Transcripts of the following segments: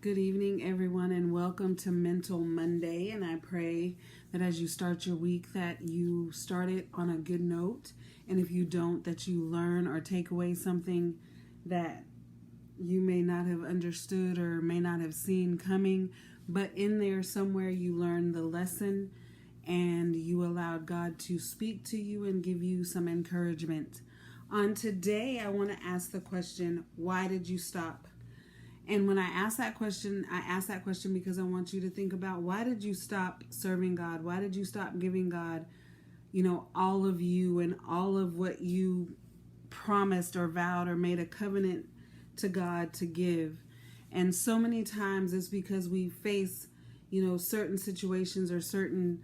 Good evening, everyone, and welcome to Mental Monday. And I pray that as you start your week, that you start it on a good note. And if you don't, that you learn or take away something that you may not have understood or may not have seen coming. But in there somewhere you learned the lesson and you allowed God to speak to you and give you some encouragement. On today, I want to ask the question, why did you stop? And when I ask that question because I want you to think about, why did you stop serving God? Why did you stop giving God, all of you and all of what you promised or vowed or made a covenant to God to give? And so many times it's because we face, certain situations or certain,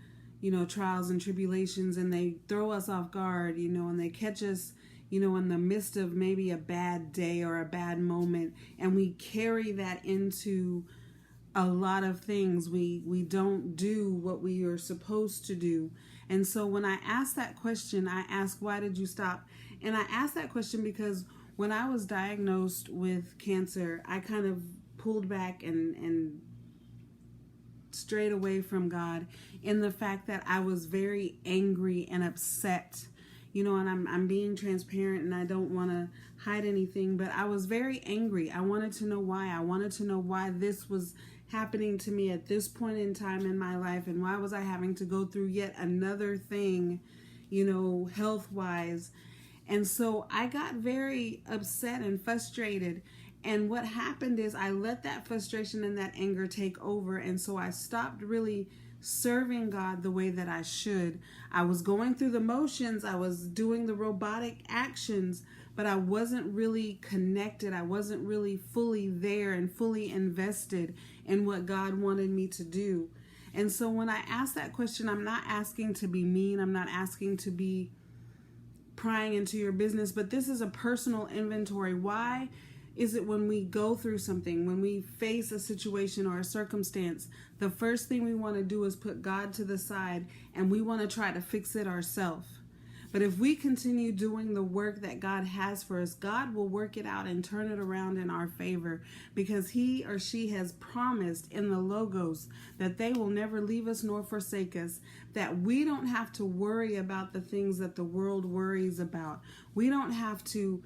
trials and tribulations, and they throw us off guard, and they catch us in the midst of maybe a bad day or a bad moment, and we carry that into a lot of things. We don't do what we are supposed to do. And so when I ask that question, I ask, why did you stop? And I ask that question because when I was diagnosed with cancer, I kind of pulled back and strayed away from God in the fact that I was very angry and upset. And I'm being transparent and I don't want to hide anything, but I was very angry. I wanted to know why. I wanted to know why this was happening to me at this point in time in my life, and why was I having to go through yet another thing, health-wise. And so I got very upset and frustrated. And what happened is I let that frustration and that anger take over. And so I stopped really serving God the way that I should. I was going through the motions. I was doing the robotic actions, but I wasn't really connected. I wasn't really fully there and fully invested in what God wanted me to do. And so when I ask that question, I'm not asking to be mean. I'm not asking to be prying into your business, but this is a personal inventory. Why is it when we go through something, when we face a situation or a circumstance, the first thing we want to do is put God to the side and we want to try to fix it ourselves? But if we continue doing the work that God has for us, God will work it out and turn it around in our favor, because He or She has promised in the Logos that they will never leave us nor forsake us, that we don't have to worry about the things that the world worries about. We don't have to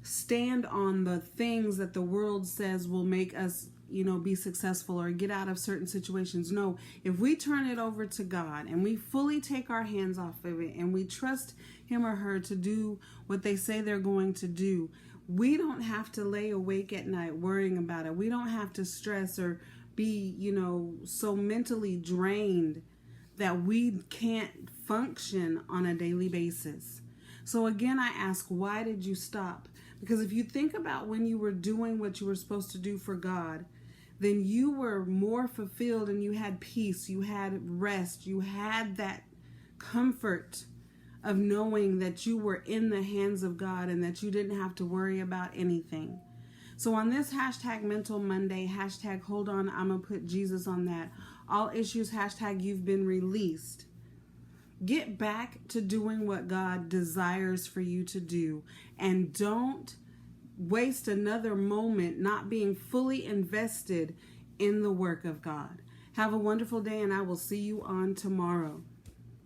stand on the things that the world says will make us, be successful or get out of certain situations. No, if we turn it over to God and we fully take our hands off of it and we trust Him or her to do what they say they're going to do, we don't have to lay awake at night worrying about it. We don't have to stress or be, so mentally drained that we can't function on a daily basis. So again, I ask, why did you stop? Because if you think about when you were doing what you were supposed to do for God, then you were more fulfilled and you had peace, you had rest, you had that comfort of knowing that you were in the hands of God and that you didn't have to worry about anything. So on this hashtag Mental Monday, hashtag hold on, I'm going to put Jesus on that. All issues, hashtag you've been released. Get back to doing what God desires for you to do, and don't waste another moment not being fully invested in the work of God. Have a wonderful day, and I will see you on tomorrow.